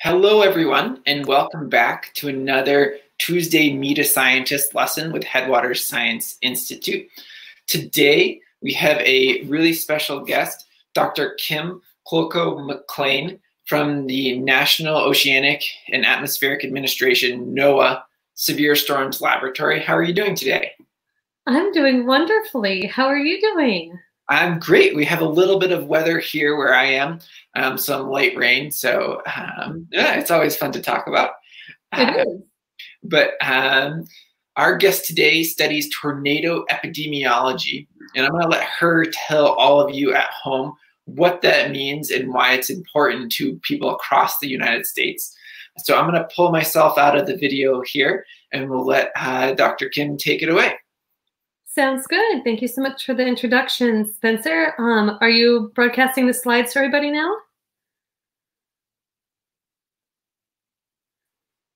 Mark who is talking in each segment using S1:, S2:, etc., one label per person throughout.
S1: Hello, everyone, and welcome back to another Tuesday Meet a Scientist lesson with Headwaters Science Institute. Today, we have a really special guest, Dr. Klockow McClain from the National Oceanic and Atmospheric Administration, NOAA, Severe Storms Laboratory. How are you doing today?
S2: I'm doing wonderfully. How are you doing?
S1: I'm great. We have a little bit of weather here where I am, some light rain. So yeah, it's always fun to talk about.
S2: It is.
S1: But our guest today studies tornado epidemiology, and I'm going to let her tell all of you at home what that means and why it's important to people across the United States. So I'm going to pull myself out of the video here, and we'll let Dr. Kim take it away.
S2: Sounds good. Thank you so much for the introduction, Spencer. Are you broadcasting the slides to everybody now?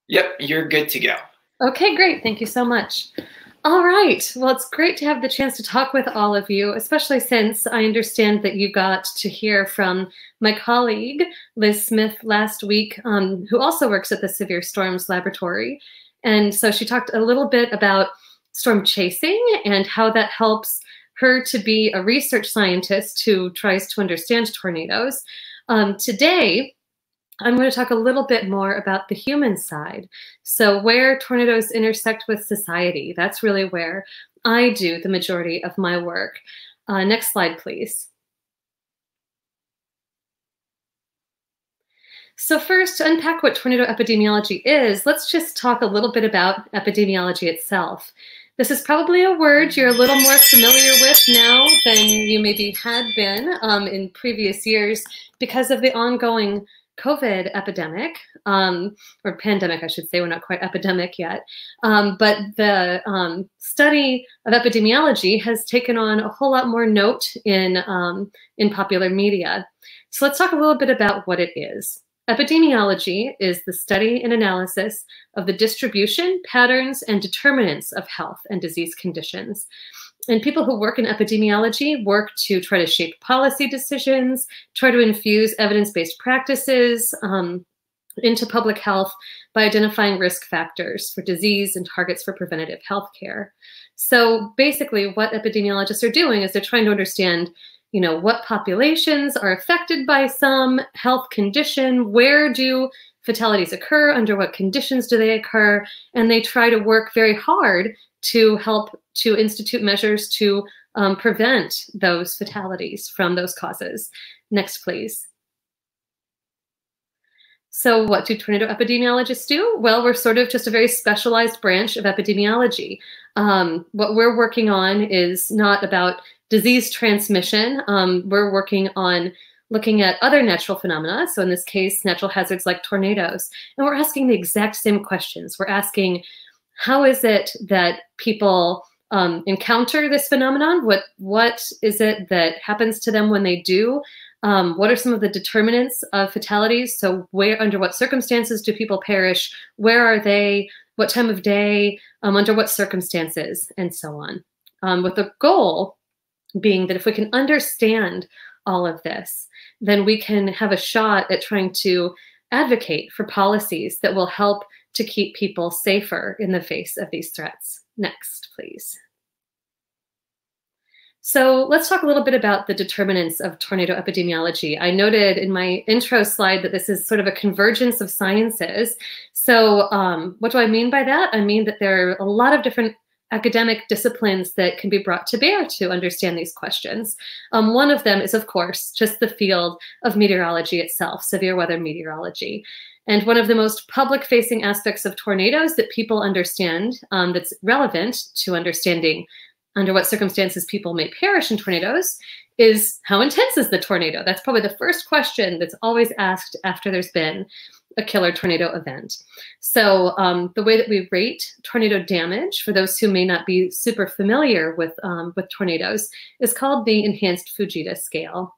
S1: Yep, you're good to go.
S2: Okay, great. Thank you so much. All right. Well, it's great to have the chance to talk with all of you, especially since I understand that you got to hear from my colleague, Liz Smith, last week, who also works at the Severe Storms Laboratory. And so she talked a little bit about storm chasing and how that helps her to be a research scientist who tries to understand tornadoes. Today, I'm going to talk a little bit more about the human side. So where tornadoes intersect with society, that's really where I do the majority of my work. Next slide, please. So first, to unpack what tornado epidemiology is, let's just talk a little bit about epidemiology itself. This is probably a word you're a little more familiar with now than you maybe had been in previous years because of the ongoing COVID epidemic, or pandemic, I should say. We're not quite epidemic yet. But the study of epidemiology has taken on a whole lot more note in popular media. So let's talk a little bit about what it is. Epidemiology is the study and analysis of the distribution, patterns, and determinants of health and disease conditions. And people who work in epidemiology work to try to shape policy decisions, try to infuse evidence-based practices into public health by identifying risk factors for disease and targets for preventative health care. So basically what epidemiologists are doing is they're trying to understand what populations are affected by some health condition, where do fatalities occur, under what conditions do they occur, and they try to work very hard to help to institute measures to prevent those fatalities from those causes. Next, please. So what do tornado epidemiologists do? Well, we're sort of just a very specialized branch of epidemiology. What we're working on is not about disease transmission. We're working on looking at other natural phenomena. So in this case, natural hazards like tornadoes. And we're asking the exact same questions. We're asking, how is it that people encounter this phenomenon? What is it that happens to them when they do? What are some of the determinants of fatalities? So under what circumstances do people perish? Where are they? What time of day? Under what circumstances? And so on. With the goal being that if we can understand all of this, then we can have a shot at trying to advocate for policies that will help to keep people safer in the face of these threats. Next, please. So let's talk a little bit about the determinants of tornado epidemiology. I noted in my intro slide that this is sort of a convergence of sciences. So what do I mean by that? I mean that there are a lot of different academic disciplines that can be brought to bear to understand these questions. One of them is, of course, just the field of meteorology itself, severe weather meteorology. And one of the most public-facing aspects of tornadoes that people understand, that's relevant to understanding under what circumstances people may perish in tornadoes, is how intense is the tornado? That's probably the first question that's always asked after there's been a killer tornado event. So the way that we rate tornado damage, for those who may not be super familiar with tornadoes, is called the enhanced Fujita scale.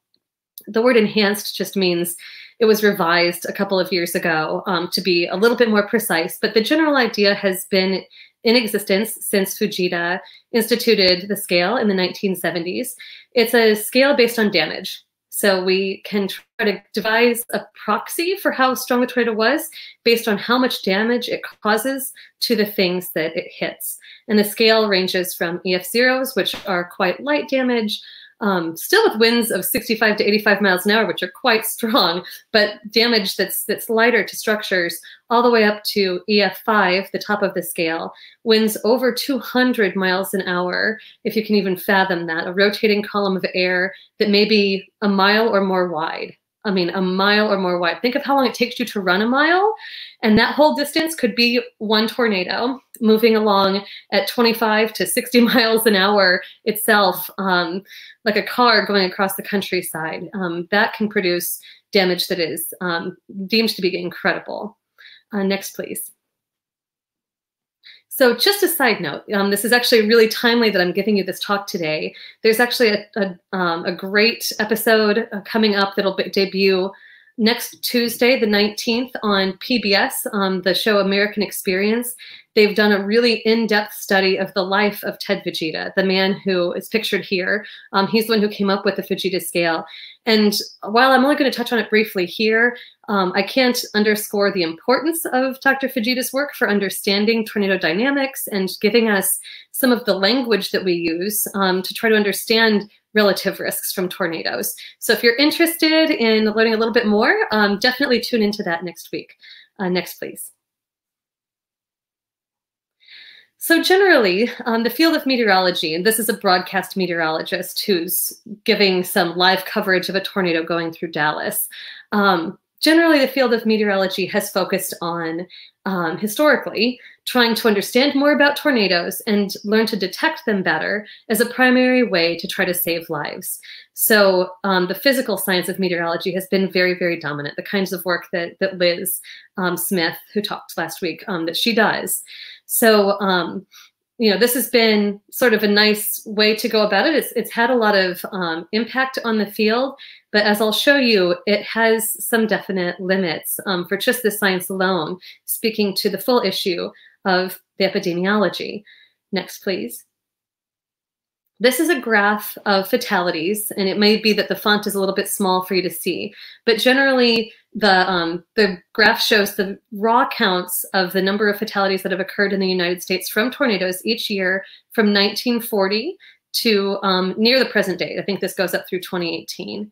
S2: The word enhanced just means it was revised a couple of years ago to be a little bit more precise, but the general idea has been in existence since Fujita instituted the scale in the 1970s. It's a scale based on damage. So we can try to devise a proxy for how strong the tornado was based on how much damage it causes to the things that it hits. And the scale ranges from EF0s, which are quite light damage, still with winds of 65 to 85 miles an hour, which are quite strong, but damage that's lighter to structures, all the way up to EF5, the top of the scale, winds over 200 miles an hour, if you can even fathom that, a rotating column of air that may be a mile or more wide. I mean, a mile or more wide. Think of how long it takes you to run a mile, and that whole distance could be one tornado moving along at 25 to 60 miles an hour itself, like a car going across the countryside. That can produce damage that is deemed to be incredible. Next, please. So just a side note, this is actually really timely that I'm giving you this talk today. There's actually a great episode coming up that'll debut next Tuesday, the 19th, on PBS, the show American Experience. They've done a really in-depth study of the life of Ted Fujita, the man who is pictured here. He's the one who came up with the Fujita scale. And while I'm only going to touch on it briefly here, I can't underscore the importance of Dr. Fujita's work for understanding tornado dynamics and giving us some of the language that we use to try to understand relative risks from tornadoes. So if you're interested in learning a little bit more, definitely tune into that next week. Next, please. So generally, the field of meteorology, and this is a broadcast meteorologist who's giving some live coverage of a tornado going through Dallas. Generally, the field of meteorology has focused on, historically, trying to understand more about tornadoes and learn to detect them better as a primary way to try to save lives. So the physical science of meteorology has been very, very dominant, the kinds of work that Liz Smith, who talked last week, that she does. So, you know, this has been sort of a nice way to go about it. It's had a lot of impact on the field, but as I'll show you, it has some definite limits for just the science alone, speaking to the full issue of the epidemiology. Next, please. This is a graph of fatalities, and it may be that the font is a little bit small for you to see, but generally the graph shows the raw counts of the number of fatalities that have occurred in the United States from tornadoes each year from 1940 to near the present day. I think this goes up through 2018.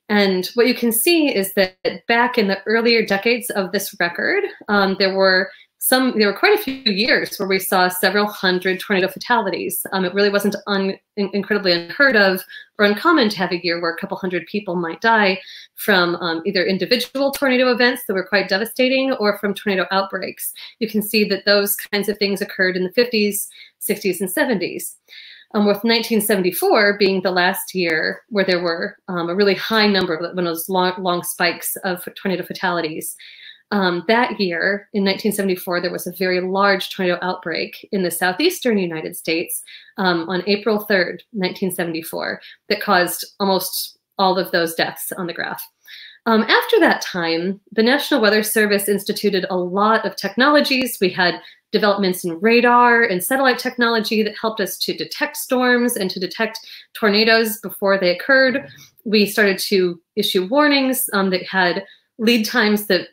S2: And what you can see is that back in the earlier decades of this record, there were quite a few years where we saw several hundred tornado fatalities. It really wasn't incredibly unheard of or uncommon to have a year where a couple hundred people might die from either individual tornado events that were quite devastating or from tornado outbreaks. You can see that those kinds of things occurred in the 50s, 60s, and 70s. With 1974 being the last year where there were a really high number of one of those long spikes of tornado fatalities. That year, in 1974, there was a very large tornado outbreak in the southeastern United States on April 3rd, 1974, that caused almost all of those deaths on the graph. After that time, the National Weather Service instituted a lot of technologies. We had developments in radar and satellite technology that helped us to detect storms and to detect tornadoes before they occurred. We started to issue warnings that had lead times that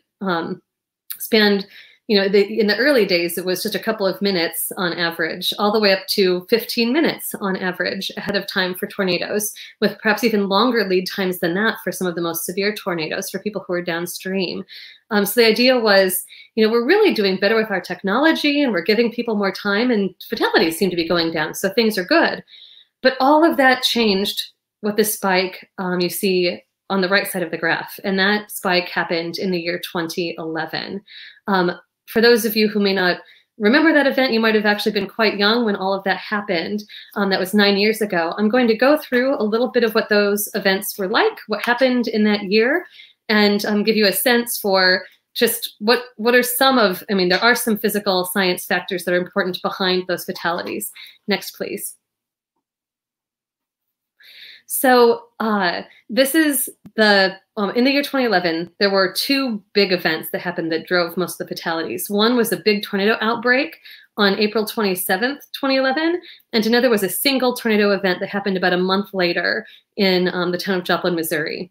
S2: spanned, you know, in the early days, it was just a couple of minutes on average, all the way up to 15 minutes on average ahead of time for tornadoes, with perhaps even longer lead times than that for some of the most severe tornadoes for people who are downstream. So the idea was, you know, we're really doing better with our technology and we're giving people more time and fatalities seem to be going down, so things are good. But all of that changed with the spike you see on the right side of the graph, and that spike happened in the year 2011. For those of you who may not remember that event, you might have actually been quite young when all of that happened. That was 9 years ago. I'm going to go through a little bit of what those events were like, what happened in that year, and give you a sense for just what are some of, I mean, there are some physical science factors that are important behind those fatalities. Next, please. So this is the, in the year 2011, there were two big events that happened that drove most of the fatalities. One was a big tornado outbreak on April 27th, 2011, and another was a single tornado event that happened about a month later in the town of Joplin, Missouri.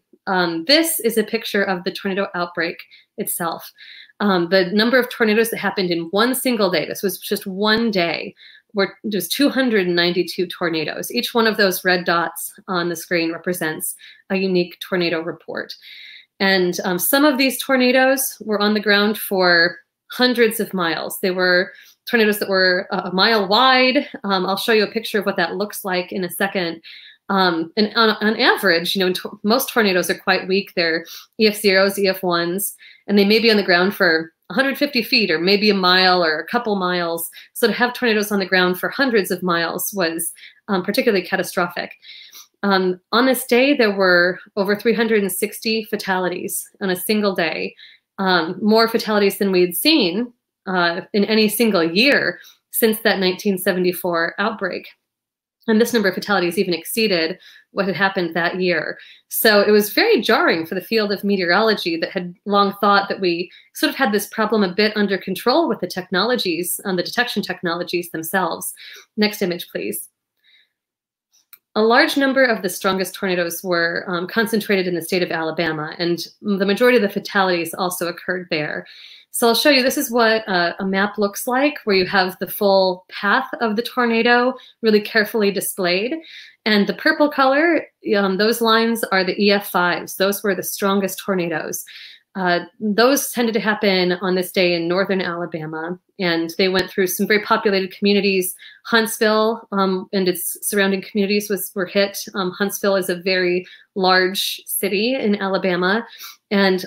S2: This is a picture of the tornado outbreak itself. The number of tornadoes that happened in one single day, this was just one day, there's 292 tornadoes. Each one of those red dots on the screen represents a unique tornado report. And some of these tornadoes were on the ground for hundreds of miles. They were tornadoes that were a mile wide. I'll show you a picture of what that looks like in a second. And on average, most tornadoes are quite weak. They're EF0s, EF1s, and they may be on the ground for 150 feet or maybe a mile or a couple miles. So to have tornadoes on the ground for hundreds of miles was particularly catastrophic. On this day, there were over 360 fatalities on a single day, more fatalities than we'd seen in any single year since that 1974 outbreak. And this number of fatalities even exceeded what had happened that year. So it was very jarring for the field of meteorology that had long thought that we sort of had this problem a bit under control with the technologies, the detection technologies themselves. Next image, please. A large number of the strongest tornadoes were concentrated in the state of Alabama, and the majority of the fatalities also occurred there. So I'll show you, this is what a map looks like, where you have the full path of the tornado really carefully displayed. And the purple color, those lines are the EF5s. Those were the strongest tornadoes. Those tended to happen on this day in northern Alabama, and they went through some very populated communities. Huntsville and its surrounding communities were hit. Huntsville is a very large city in Alabama, and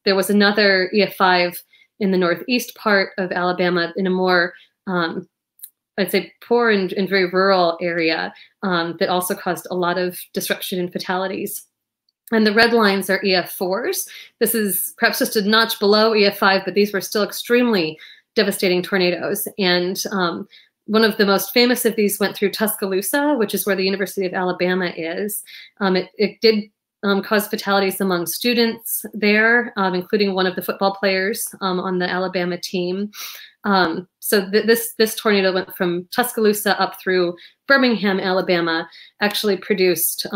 S2: there was another EF5 in the northeast part of Alabama in a more, I'd say, poor and very rural area that also caused a lot of destruction and fatalities. And the red lines are EF4s. This is perhaps just a notch below EF5, but these were still extremely devastating tornadoes. And one of the most famous of these went through Tuscaloosa, which is where the University of Alabama is. It did cause fatalities among students there, including one of the football players on the Alabama team. So this tornado went from Tuscaloosa up through Birmingham, Alabama, actually produced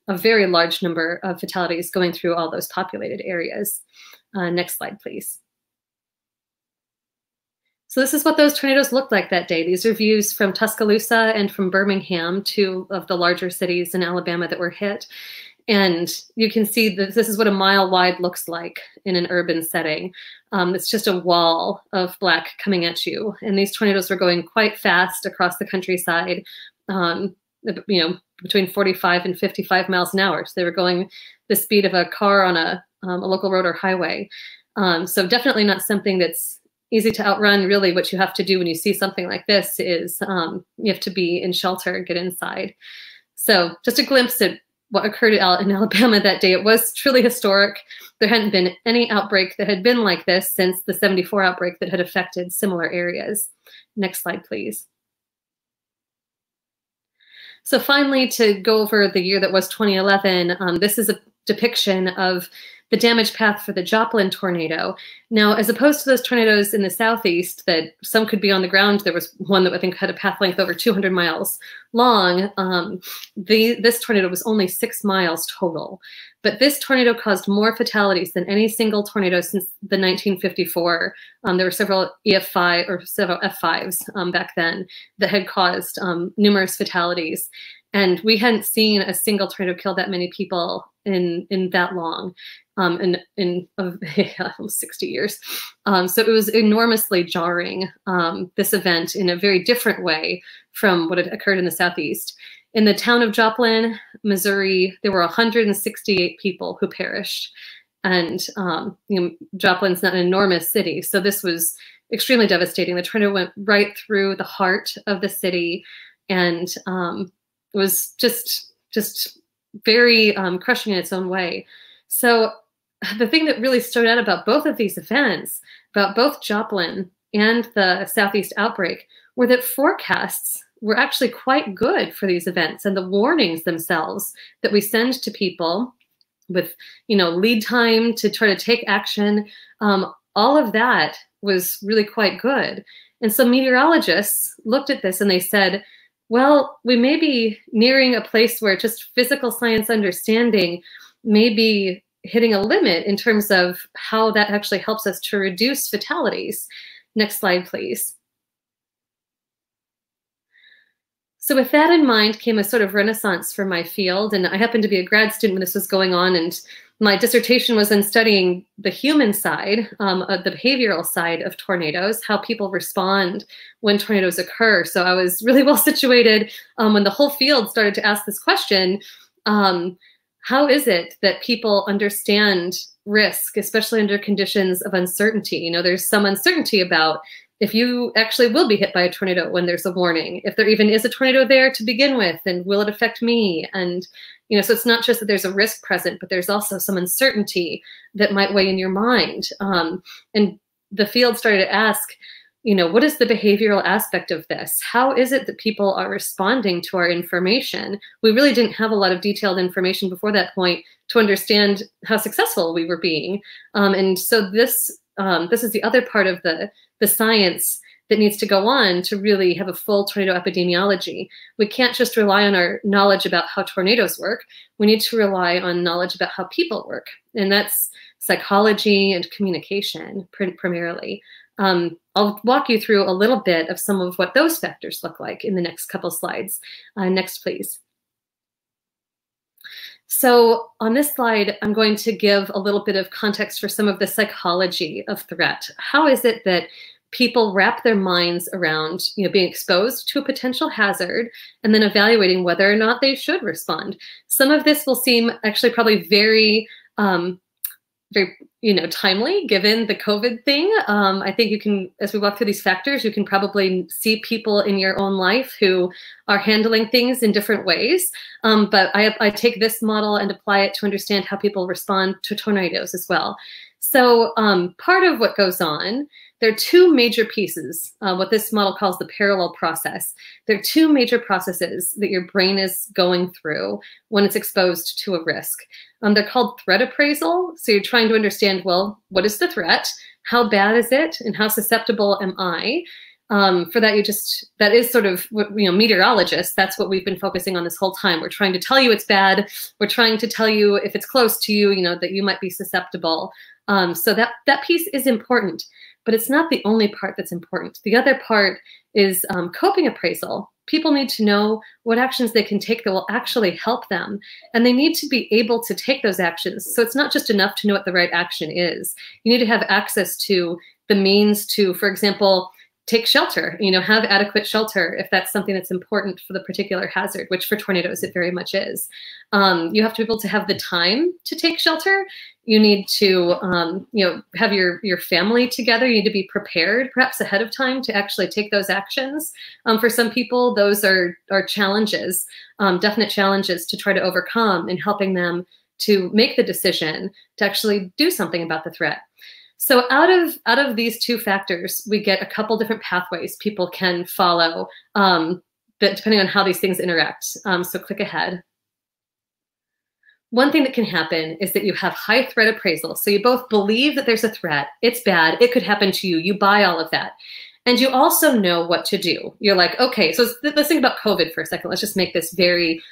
S2: a very large number of fatalities going through all those populated areas. Next slide, please. So this is what those tornadoes looked like that day. These are views from Tuscaloosa and from Birmingham, two of the larger cities in Alabama that were hit. And you can see that this is what a mile wide looks like in an urban setting. It's just a wall of black coming at you. And these tornadoes were going quite fast across the countryside, between 45 and 55 miles an hour. So they were going the speed of a car on a local road or highway. So definitely not something that's easy to outrun. Really, what you have to do when you see something like this is you have to be in shelter and get inside. So just a glimpse at what occurred in Alabama that day. It was truly historic. There hadn't been any outbreak that had been like this since the 74 outbreak that had affected similar areas. Next slide, please. So finally, to go over the year that was 2011, this is a depiction of the damage path for the Joplin tornado. Now, as opposed to those tornadoes in the southeast that some could be on the ground, there was one that I think had a path length over 200 miles long. This tornado was only 6 miles total. But this tornado caused more fatalities than any single tornado since the 1954. There were several EF5 or several F5s back then that had caused numerous fatalities. And we hadn't seen a single tornado kill that many people in that long, in almost 60 years. So it was enormously jarring, this event, in a very different way from what had occurred in the Southeast. In the town of Joplin, Missouri, there were 168 people who perished. And Joplin's not an enormous city, so this was extremely devastating. The tornado went right through the heart of the city, and it was just very crushing in its own way. So the thing that really stood out about both of these events, about both Joplin and the Southeast outbreak, were that forecasts were actually quite good for these events, and the warnings themselves that we send to people with, lead time to try to take action, all of that was really quite good. And so meteorologists looked at this and they said, well, we may be nearing a place where just physical science understanding may be hitting a limit in terms of how that actually helps us to reduce fatalities. Next slide, please. So with that in mind came a sort of renaissance for my field. And I happened to be a grad student when this was going on. And my dissertation was in studying the human side, the behavioral side of tornadoes, how people respond when tornadoes occur. So I was really well situated when the whole field started to ask this question, how is it that people understand risk, especially under conditions of uncertainty? There's some uncertainty about if you actually will be hit by a tornado when there's a warning, if there even is a tornado there to begin with, and will it affect me? And, so it's not just that there's a risk present, but there's also some uncertainty that might weigh in your mind. And the field started to ask, what is the behavioral aspect of this? How is it that people are responding to our information? We really didn't have a lot of detailed information before that point to understand how successful we were being. And so this is the other part of the science that needs to go on to really have a full tornado epidemiology. We can't just rely on our knowledge about how tornadoes work. We need to rely on knowledge about how people work. And that's psychology and communication primarily. I'll walk you through a little bit of some of what those factors look like in the next couple slides. Next, please. So on this slide, I'm going to give a little bit of context for some of the psychology of threat. How is it that people wrap their minds around, being exposed to a potential hazard and then evaluating whether or not they should respond? Some of this will seem actually probably very timely given the COVID thing. I think you can, as we walk through these factors, you can probably see people in your own life who are handling things in different ways. But I take this model and apply it to understand how people respond to tornadoes as well. So part of what goes on, there are two major pieces, what this model calls the parallel process. There are two major processes that your brain is going through when it's exposed to a risk. They're called threat appraisal. So you're trying to understand, well, what is the threat? How bad is it? And how susceptible am I? For that, that is sort of, meteorologists, that's what we've been focusing on this whole time. We're trying to tell you it's bad. We're trying to tell you if it's close to you, that you might be susceptible. So that piece is important. But it's not the only part that's important. The other part is coping appraisal. People need to know what actions they can take that will actually help them. And they need to be able to take those actions. So it's not just enough to know what the right action is. You need to have access to the means to, for example, take shelter, have adequate shelter if that's something that's important for the particular hazard, which for tornadoes it very much is. You have to be able to have the time to take shelter. You need to, have your family together. You need to be prepared, perhaps ahead of time, to actually take those actions. For some people, those are challenges, definite challenges to try to overcome in helping them to make the decision to actually do something about the threat. So out of these two factors, we get a couple different pathways people can follow, depending on how these things interact. So click ahead. One thing that can happen is that you have high threat appraisal. So you both believe that there's a threat, it's bad, it could happen to you, you buy all of that. And you also know what to do. You're like, okay, so let's think about COVID for a second. Let's just make this very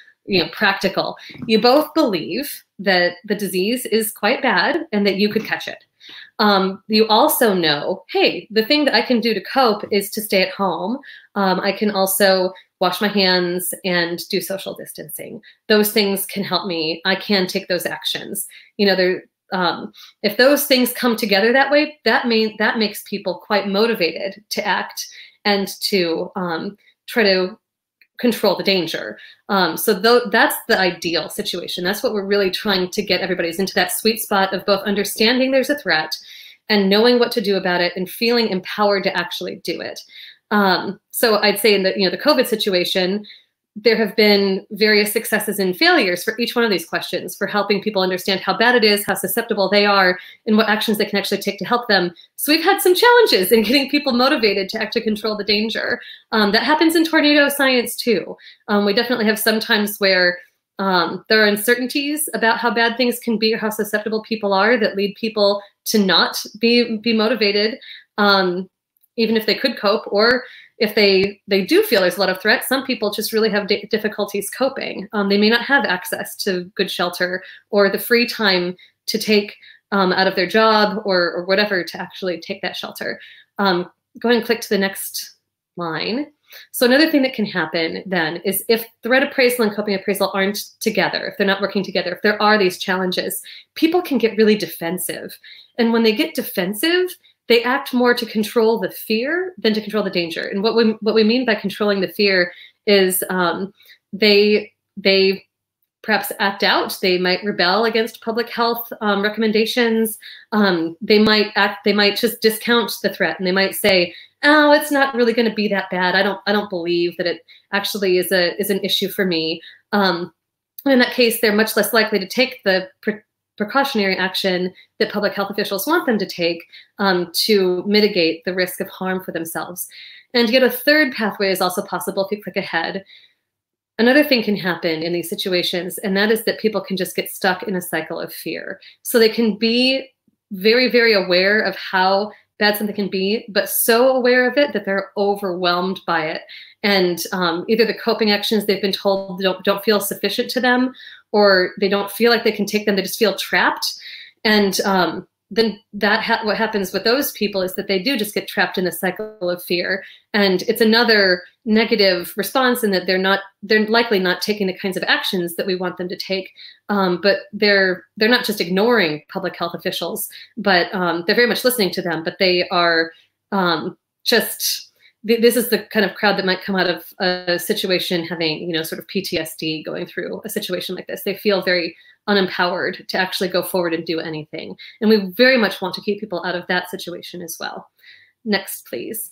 S2: practical. You both believe that the disease is quite bad and that you could catch it. You also know, hey, the thing that I can do to cope is to stay at home. I can also wash my hands and do social distancing. Those things can help me. I can take those actions. If those things come together that way, that makes people quite motivated to act and to try to control the danger. So that's the ideal situation. That's what we're really trying to get everybody's into, that sweet spot of both understanding there's a threat and knowing what to do about it and feeling empowered to actually do it. So I'd say in the COVID situation, there have been various successes and failures for each one of these questions, for helping people understand how bad it is, how susceptible they are, and what actions they can actually take to help them. So we've had some challenges in getting people motivated to actually control the danger. That happens in tornado science too. We definitely have some times where there are uncertainties about how bad things can be or how susceptible people are that lead people to not be motivated, even if they could cope, or if they do feel there's a lot of threat. Some people just really have difficulties coping. They may not have access to good shelter or the free time to take out of their job or whatever to actually take that shelter. Go ahead and click to the next line. So another thing that can happen then is if threat appraisal and coping appraisal aren't together, if they're not working together, if there are these challenges, people can get really defensive. And when they get defensive, they act more to control the fear than to control the danger. And what we mean by controlling the fear is they perhaps act out. They might rebel against public health recommendations. They might just discount the threat, and they might say, "Oh, it's not really going to be that bad. I don't believe that it actually is an issue for me." In that case, they're much less likely to take the precautionary action that public health officials want them to take to mitigate the risk of harm for themselves. And yet a third pathway is also possible if you click ahead. Another thing can happen in these situations, and that is that people can just get stuck in a cycle of fear. So they can be very, very aware of how bad something can be, but so aware of it that they're overwhelmed by it. And either the coping actions they've been told don't feel sufficient to them, or they don't feel like they can take them, they just feel trapped. And then what happens with those people is that they do just get trapped in the cycle of fear. And it's another negative response in that they're likely not taking the kinds of actions that we want them to take. But they're not just ignoring public health officials, but they're very much listening to them, but they are this is the kind of crowd that might come out of a situation having, sort of PTSD going through a situation like this. They feel very unempowered to actually go forward and do anything. And we very much want to keep people out of that situation as well. Next, please.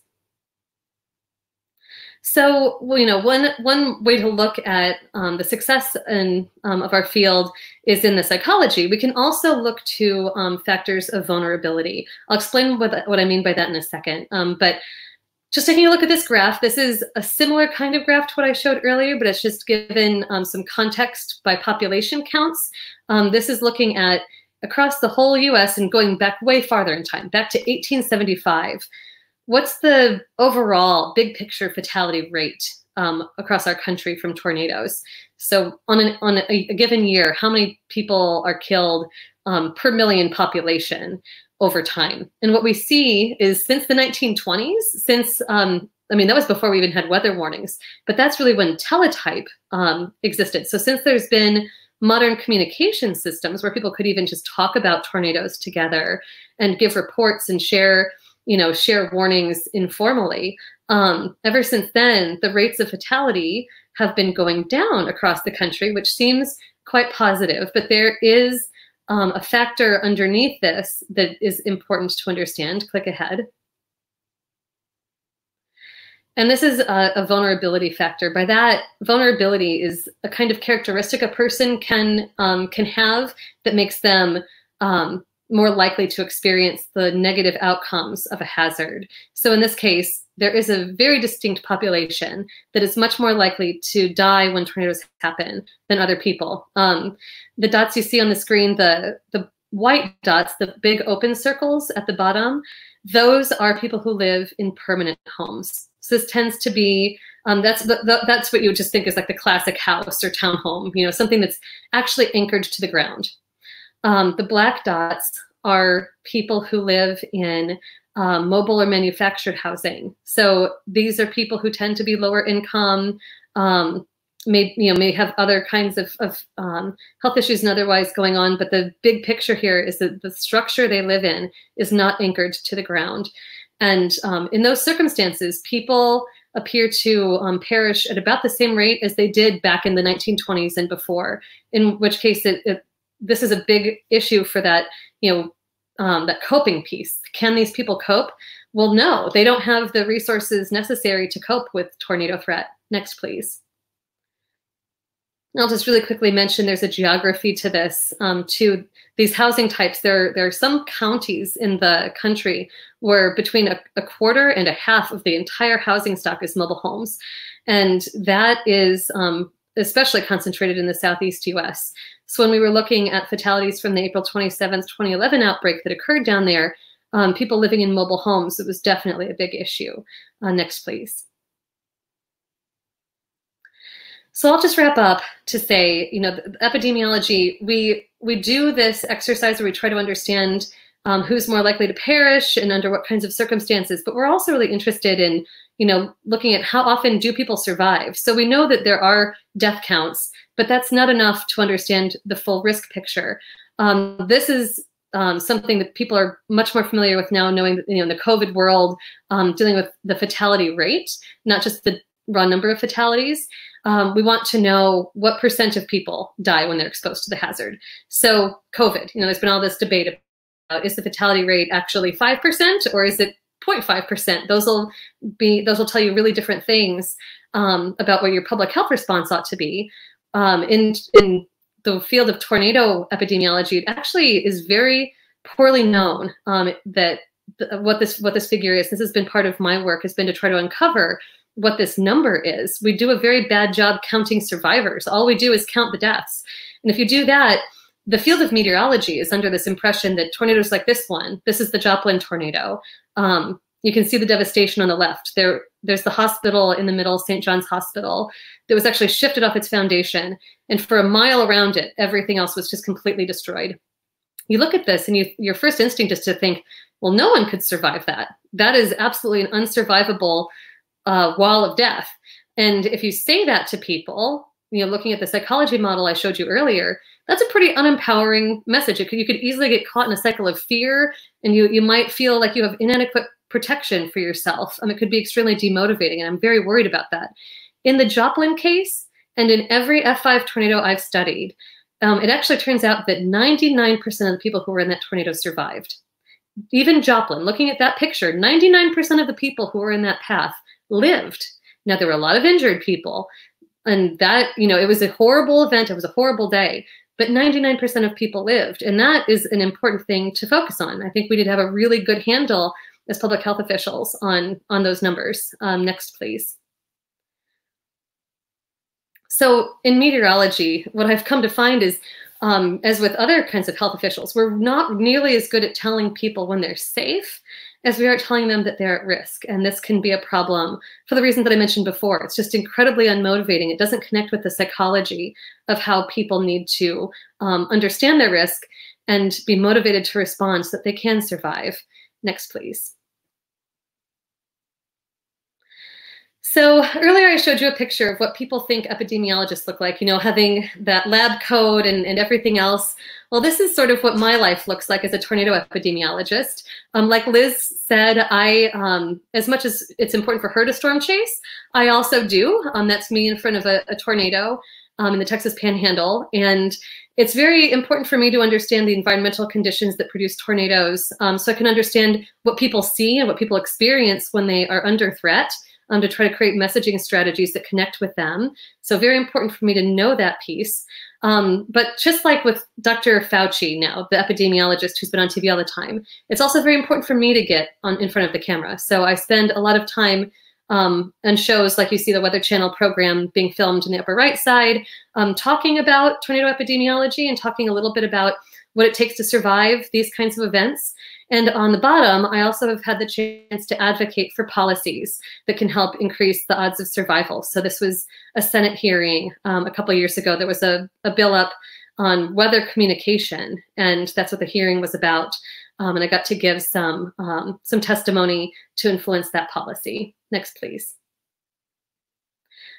S2: So, one way to look at the success of our field is in the psychology. We can also look to factors of vulnerability. I'll explain what I mean by that in a second. But just taking a look at this graph, this is a similar kind of graph to what I showed earlier, but it's just given some context by population counts. This is looking at across the whole US and going back way farther in time, back to 1875. What's the overall big picture fatality rate across our country from tornadoes? So on a given year, how many people are killed per million population over time? And what we see is since the 1920s, that was before we even had weather warnings, but that's really when teletype existed. So since there's been modern communication systems where people could even just talk about tornadoes together and give reports and share warnings informally, ever since then, the rates of fatality have been going down across the country, which seems quite positive, but there is a factor underneath this that is important to understand. Click ahead. And this is a vulnerability factor. By that, vulnerability is a kind of characteristic a person can have that makes them more likely to experience the negative outcomes of a hazard. So in this case, there is a very distinct population that is much more likely to die when tornadoes happen than other people. The dots you see on the screen, the white dots, the big open circles at the bottom, those are people who live in permanent homes. So this tends to be, that's what you would just think is like the classic house or townhome, something that's actually anchored to the ground. The black dots are people who live in mobile or manufactured housing. So these are people who tend to be lower income, may have other kinds of health issues and otherwise going on. But the big picture here is that the structure they live in is not anchored to the ground. And in those circumstances, people appear to perish at about the same rate as they did back in the 1920s and before, in which case this is a big issue for that, that coping piece. Can these people cope? Well, no, they don't have the resources necessary to cope with tornado threat. Next, please. I'll just really quickly mention there's a geography to this, to these housing types. There are some counties in the country where between a quarter and a half of the entire housing stock is mobile homes. And that is especially concentrated in the Southeast US. So when we were looking at fatalities from the April 27th, 2011 outbreak that occurred down there, people living in mobile homes, it was definitely a big issue. Next, please. So I'll just wrap up to say, epidemiology, we do this exercise where we try to understand who's more likely to perish and under what kinds of circumstances, but we're also really interested in, looking at how often do people survive. So we know that there are death counts, but that's not enough to understand the full risk picture. This is something that people are much more familiar with now, knowing that, in the COVID world, dealing with the fatality rate, not just the raw number of fatalities. We want to know what % of people die when they're exposed to the hazard. So COVID, there's been all this debate about, is the fatality rate actually 5% or is it 0.5%? Those will tell you really different things about what your public health response ought to be. In the field of tornado epidemiology, it actually is very poorly known that what this figure is. This has been part of my work, has been to try to uncover what this number is. We do a very bad job counting survivors. All we do is count the deaths. And if you do that, the field of meteorology is under this impression that tornadoes like this one, this is the Joplin tornado. You can see the devastation on the left. There's the hospital in the middle, St. John's Hospital, that was actually shifted off its foundation. And for a mile around it, everything else was just completely destroyed. You look at this and your first instinct is to think, well, no one could survive that. That is absolutely an unsurvivable wall of death. And if you say that to people, looking at the psychology model I showed you earlier, that's a pretty unempowering message. You could easily get caught in a cycle of fear, and you might feel like you have inadequate protection for yourself. It could be extremely demotivating, and I'm very worried about that. In the Joplin case, and in every F5 tornado I've studied, it actually turns out that 99% of the people who were in that tornado survived. Even Joplin, looking at that picture, 99% of the people who were in that path lived. Now, there were a lot of injured people, and that, it was a horrible event. It was a horrible day, but 99% of people lived. And that is an important thing to focus on. I think we need to have a really good handle as public health officials on those numbers. Next, please. So in meteorology, what I've come to find is, as with other kinds of health officials, we're not nearly as good at telling people when they're safe as we are telling them that they're at risk. And this can be a problem for the reason that I mentioned before. It's just incredibly unmotivating. It doesn't connect with the psychology of how people need to understand their risk and be motivated to respond so that they can survive. Next, please. So earlier I showed you a picture of what people think epidemiologists look like, having that lab coat and everything else. Well, this is sort of what my life looks like as a tornado epidemiologist. Like Liz said, as much as it's important for her to storm chase, I also do. That's me in front of a tornado in the Texas Panhandle. And it's very important for me to understand the environmental conditions that produce tornadoes, so I can understand what people see and what people experience when they are under threat, to try to create messaging strategies that connect with them. So very important for me to know that piece. But just like with Dr. Fauci now, the epidemiologist who's been on TV all the time, it's also very important for me to get in front of the camera. So I spend a lot of time on shows like you see the Weather Channel program being filmed in the upper right side, talking about tornado epidemiology and talking a little bit about what it takes to survive these kinds of events. And on the bottom, I also have had the chance to advocate for policies that can help increase the odds of survival. So this was a Senate hearing a couple of years ago. There was a bill up on weather communication, and that's what the hearing was about. And I got to give some testimony to influence that policy. Next, please.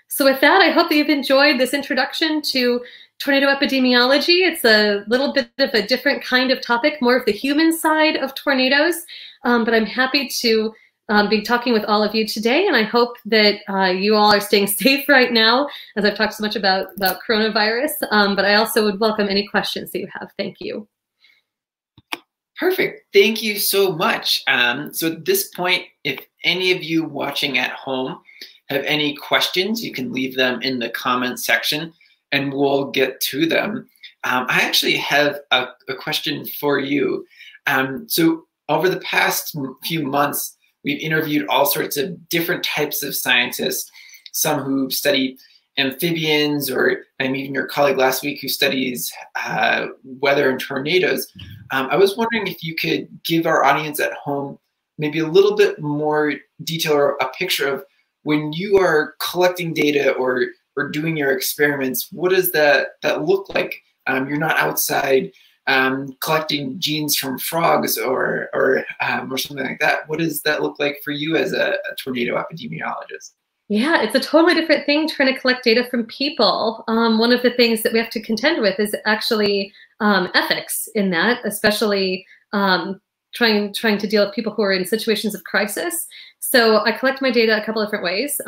S2: So with that, I hope that you've enjoyed this introduction to tornado epidemiology. It's a little bit of a different kind of topic, more of the human side of tornadoes, but I'm happy to be talking with all of you today, and I hope that you all are staying safe right now, as I've talked so much about coronavirus, but I also would welcome any questions that you have. Thank you.
S1: Perfect. Thank you so much. So at this point, if any of you watching at home have any questions, you can leave them in the comment section. and we'll get to them. I actually have a question for you. So over the past few months, we've interviewed all sorts of different types of scientists, some who study amphibians, or even your colleague last week who studies weather and tornadoes. I was wondering if you could give our audience at home maybe a little bit more detail or a picture of when you are collecting data or doing your experiments, what does that look like? You're not outside collecting genes from frogs or something like that. What does that look like for you as a tornado epidemiologist?
S2: Yeah, it's a totally different thing trying to collect data from people. One of the things that we have to contend with is actually ethics in that, especially trying to deal with people who are in situations of crisis. So I collect my data a couple different ways.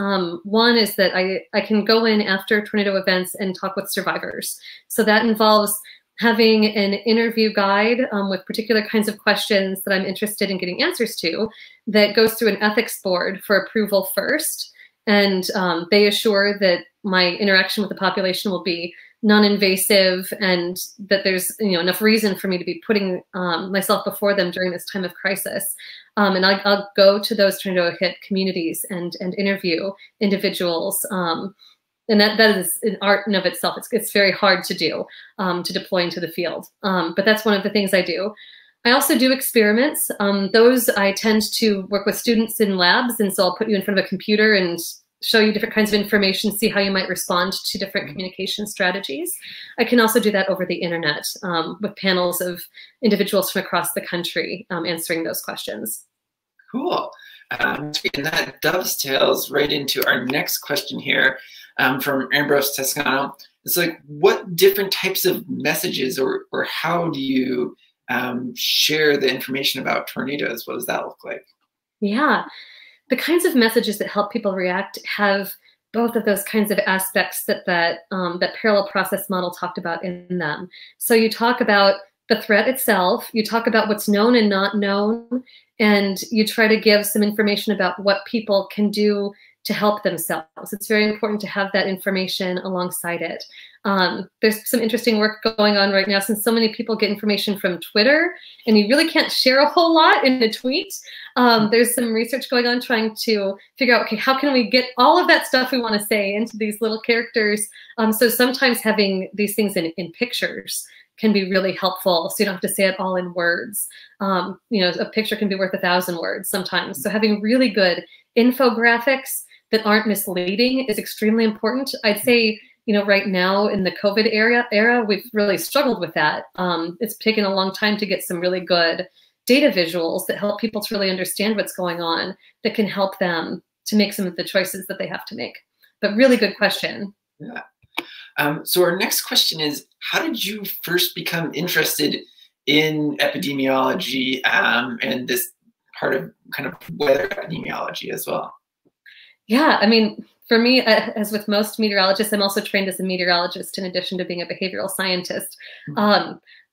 S2: One is that I can go in after tornado events and talk with survivors. So that involves having an interview guide with particular kinds of questions that I'm interested in getting answers to that goes through an ethics board for approval first. And they assure that my interaction with the population will be non-invasive and that there's enough reason for me to be putting myself before them during this time of crisis. And I'll go to those tornado hit communities and interview individuals. And that is an art in of itself. It's very hard to do, to deploy into the field. But that's one of the things I do. I also do experiments. Those I tend to work with students in labs, and so I'll put you in front of a computer and show you different kinds of information, see how you might respond to different communication strategies. I can also do that over the internet with panels of individuals from across the country answering those questions.
S1: Cool. And that dovetails right into our next question here from Ambrose Toscano. It's like, what different types of messages or how do you share the information about tornadoes? What does that look like?
S2: Yeah, the kinds of messages that help people react have both of those kinds of aspects that parallel process model talked about in them. So you talk about the threat itself, you talk about what's known and not known, and you try to give some information about what people can do to help themselves. It's very important to have that information alongside it. There's some interesting work going on right now since so many people get information from Twitter and you really can't share a whole lot in a tweet. There's some research going on trying to figure out, okay, how can we get all of that stuff we want to say into these little characters? So sometimes having these things in pictures can be really helpful, so you don't have to say it all in words. A picture can be worth 1,000 words sometimes. So having really good infographics that aren't misleading is extremely important. I'd say, right now in the COVID era, we've really struggled with that. It's taken a long time to get some really good data visuals that help people to really understand what's going on, that can help them to make some of the choices that they have to make. But really good question.
S1: Yeah. So our next question is, how did you first become interested in epidemiology and this part of kind of weather epidemiology as well?
S2: Yeah, I mean, for me, as with most meteorologists, I'm also trained as a meteorologist in addition to being a behavioral scientist.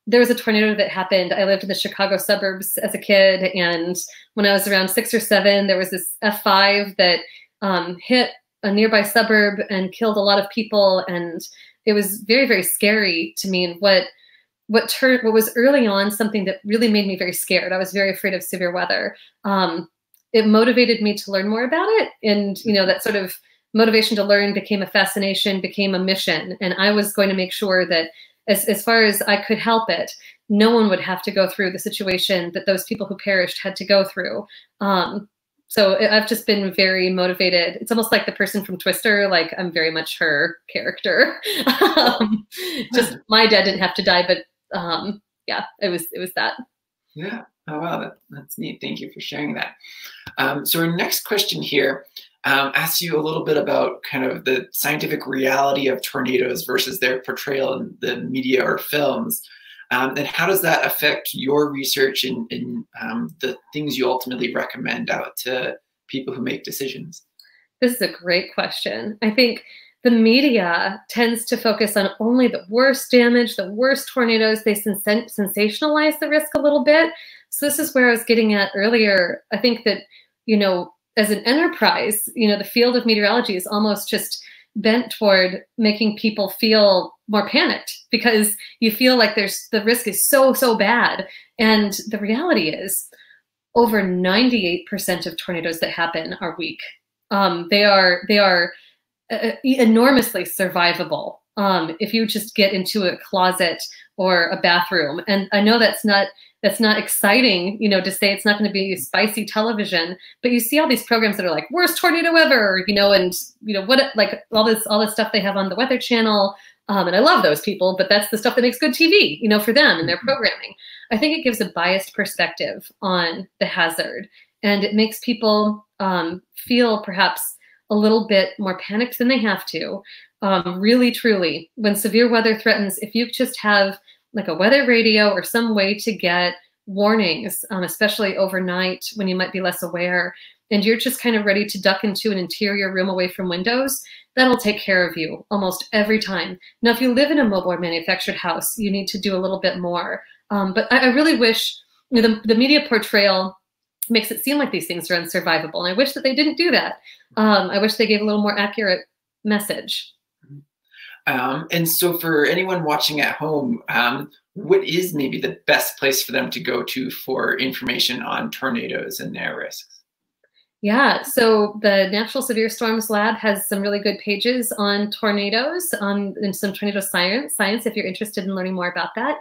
S2: There was a tornado that happened. I lived in the Chicago suburbs as a kid, and when I was around 6 or 7, there was this F5 that hit a nearby suburb and killed a lot of people, and it was very, very scary to me. And what was early on something that really made me very scared. I was very afraid of severe weather. It motivated me to learn more about it, and that sort of motivation to learn became a fascination, became a mission, and I was going to make sure that as far as I could help it, no one would have to go through the situation that those people who perished had to go through. So I've just been very motivated. It's almost like the person from Twister, like I'm very much her character. Just my dad didn't have to die, but yeah, it was that.
S1: Yeah. Oh, wow. That's neat. Thank you for sharing that. So our next question here asks you a little bit about kind of the scientific reality of tornadoes versus their portrayal in the media or films. And how does that affect your research and the things you ultimately recommend out to people who make decisions?
S2: This is a great question. I think the media tends to focus on only the worst damage, the worst tornadoes. They sensationalize the risk a little bit. So this is where I was getting at earlier. I think that, as an enterprise, the field of meteorology is almost just bent toward making people feel more panicked because you feel like the risk is so bad. And the reality is over 98% of tornadoes that happen are weak. They are enormously survivable if you just get into a closet or a bathroom. And I know that's not exciting, to say it's not going to be spicy television, but you see all these programs that are like worst tornado ever, and what, like all this stuff they have on the Weather Channel. And I love those people, but that's the stuff that makes good TV, for them and their programming. I think it gives a biased perspective on the hazard, and it makes people feel perhaps a little bit more panicked than they have to. Really, truly, when severe weather threatens, if you just have like a weather radio or some way to get warnings, especially overnight when you might be less aware, and you're just kind of ready to duck into an interior room away from windows, that'll take care of you almost every time. Now, if you live in a mobile or manufactured house, you need to do a little bit more. But I really wish the media portrayal makes it seem like these things are unsurvivable. And I wish that they didn't do that. I wish they gave a little more accurate message.
S1: And so for anyone watching at home, what is maybe the best place for them to go to for information on tornadoes and their risks?
S2: Yeah, so the National Severe Storms Lab has some really good pages on tornadoes, and some tornado science if you're interested in learning more about that.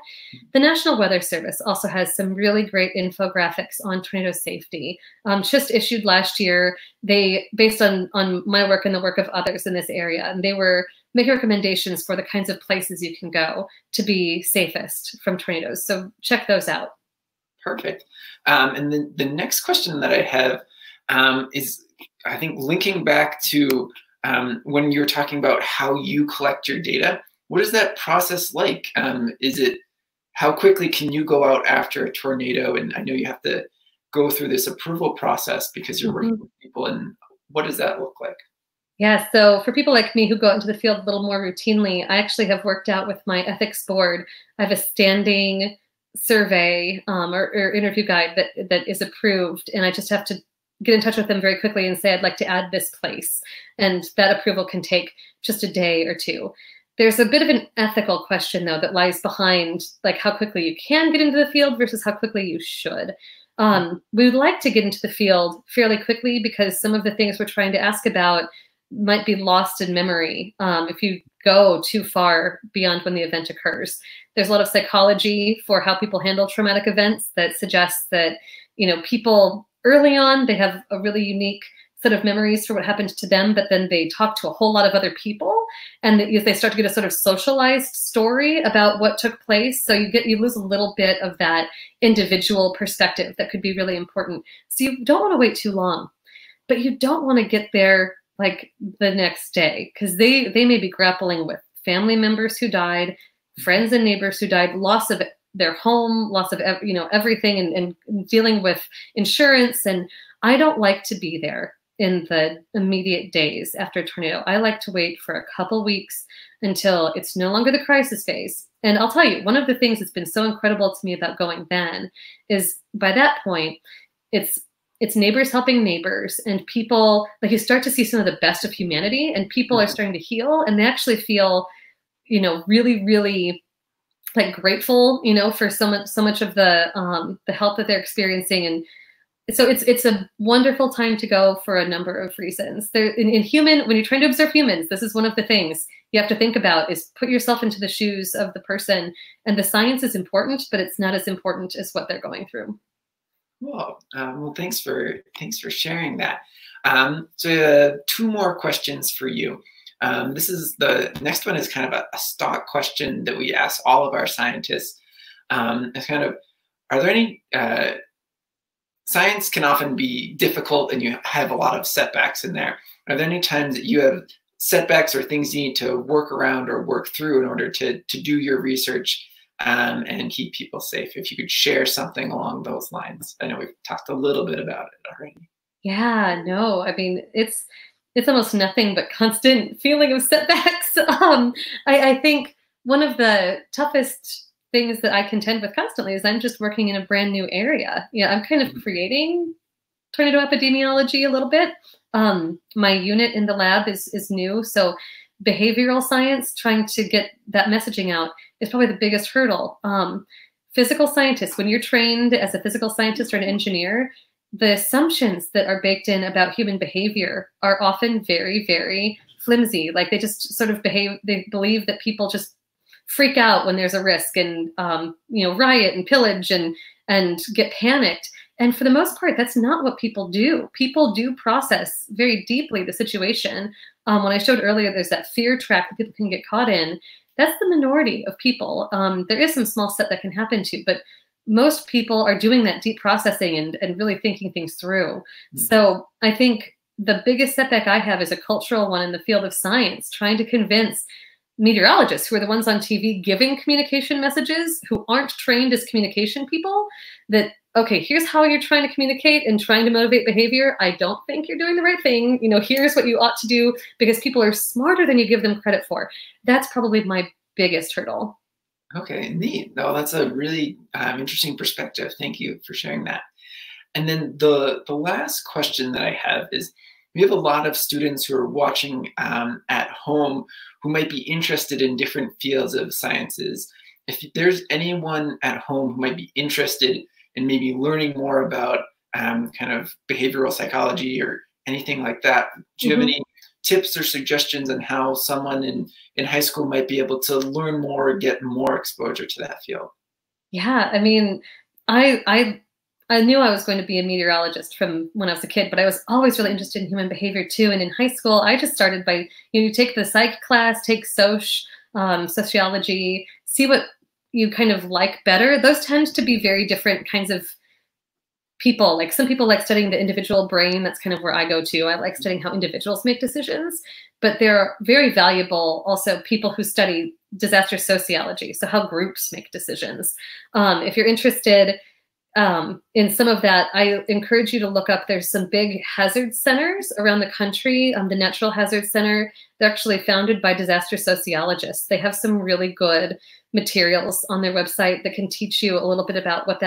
S2: The National Weather Service also has some really great infographics on tornado safety. Just issued last year, based on my work and the work of others in this area, and they were making recommendations for the kinds of places you can go to be safest from tornadoes. So check those out.
S1: Perfect. And then the next question that I have is, I think, linking back to when you're talking about how you collect your data. What is that process like? How quickly can you go out after a tornado? And I know you have to go through this approval process because you're working with people. And what does that look like?
S2: Yeah, so for people like me who go out into the field a little more routinely, I actually have worked out with my ethics board. I have a standing survey or interview guide that is approved, and I just have to get in touch with them very quickly and say, I'd like to add this place. And that approval can take just a day or two. There's a bit of an ethical question, though, that lies behind like how quickly you can get into the field versus how quickly you should. We would like to get into the field fairly quickly because some of the things we're trying to ask about might be lost in memory if you go too far beyond when the event occurs. There's a lot of psychology for how people handle traumatic events that suggests that, people early on, they have a really unique set of memories for what happened to them, but then they talk to a whole lot of other people, and they start to get a sort of socialized story about what took place. So you lose a little bit of that individual perspective that could be really important. So you don't want to wait too long, but you don't want to get there like the next day, because they may be grappling with family members who died, friends and neighbors who died, loss of their home, loss of everything, and dealing with insurance. And I don't like to be there in the immediate days after a tornado. I like to wait for a couple weeks until it's no longer the crisis phase. And I'll tell you, one of the things that's been so incredible to me about going then is by that point, it's neighbors helping neighbors, and people, like, you start to see some of the best of humanity, and people are starting to heal, and they actually feel, really, really like grateful, for so much of the help that they're experiencing. And so it's a wonderful time to go for a number of reasons. When you're trying to observe humans, this is one of the things you have to think about, is put yourself into the shoes of the person. And the science is important, but it's not as important as what they're going through.
S1: Well, thanks for sharing that. So two more questions for you. The next one is kind of a stock question that we ask all of our scientists. It's kind of, are there any, science can often be difficult and you have a lot of setbacks in there. Are there any times that you have setbacks or things you need to work around or work through in order to do your research and keep people safe? If you could share something along those lines. I know we've talked a little bit about it already. Yeah,
S2: no, I mean, it's almost nothing but constant feeling of setbacks. I think one of the toughest things that I contend with constantly is I'm just working in a brand new area. I'm kind of creating tornado epidemiology a little bit. My unit in the lab is new, so behavioral science, trying to get that messaging out is probably the biggest hurdle. Physical scientists, when you're trained as a physical scientist or an engineer, the assumptions that are baked in about human behavior are often very, very flimsy. Like they just sort of they believe that people just freak out when there's a risk and, riot and pillage and get panicked. And for the most part, that's not what people do. People do process very deeply the situation. When I showed earlier, there's that fear trap that people can get caught in. That's the minority of people. There is some small set that can happen too, but most people are doing that deep processing and really thinking things through. Mm-hmm. So I think the biggest setback I have is a cultural one in the field of science, trying to convince meteorologists, who are the ones on TV giving communication messages, who aren't trained as communication people, that, okay, here's how you're trying to communicate and trying to motivate behavior. I don't think you're doing the right thing. Here's what you ought to do, because people are smarter than you give them credit for. That's probably my biggest hurdle.
S1: Okay, neat. No, that's a really interesting perspective. Thank you for sharing that. And then the last question that I have is, we have a lot of students who are watching at home who might be interested in different fields of sciences. If there's anyone at home who might be interested in maybe learning more about kind of behavioral psychology or anything like that, do you have any tips or suggestions on how someone in high school might be able to learn more or get more exposure to that field?
S2: Yeah, I mean, I knew I was going to be a meteorologist from when I was a kid, but I was always really interested in human behavior too. And in high school, I just started by, you take the psych class, take sociology, see what you kind of like better. Those tend to be very different kinds of people. Like some people like studying the individual brain. That's kind of where I go to. I like studying how individuals make decisions, but they're very valuable also people who study disaster sociology. So how groups make decisions. If you're interested in some of that, I encourage you to look up, there's some big hazard centers around the country. The Natural Hazard Center, they're actually founded by disaster sociologists. They have some really good materials on their website that can teach you a little bit about what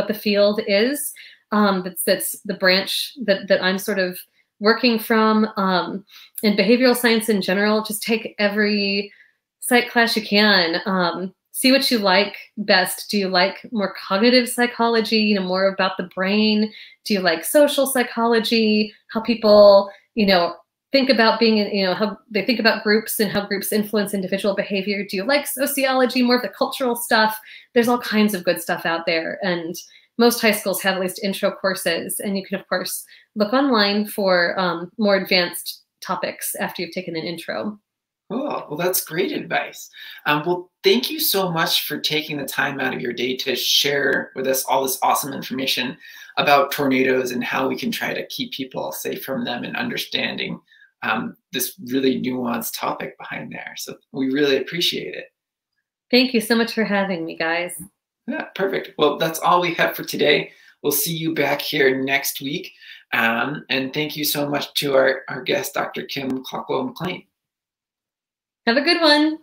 S2: the field is. That's the branch that I'm sort of working from. In behavioral science in general, just take every psych class you can. See what you like best. Do you like more cognitive psychology, more about the brain? Do you like social psychology, how people, think about being, how they think about groups and how groups influence individual behavior? Do you like sociology, more of the cultural stuff? There's all kinds of good stuff out there. And most high schools have at least intro courses. And you can, of course, look online for more advanced topics after you've taken an intro.
S1: Oh, well, that's great advice. Well, thank you so much for taking the time out of your day to share with us all this awesome information about tornadoes and how we can try to keep people safe from them and understanding this really nuanced topic behind there. So we really appreciate it.
S2: Thank you so much for having me, guys.
S1: Yeah, perfect. Well, that's all we have for today. We'll see you back here next week. And thank you so much to our guest, Dr. Klockow McClain.
S2: Have a good one.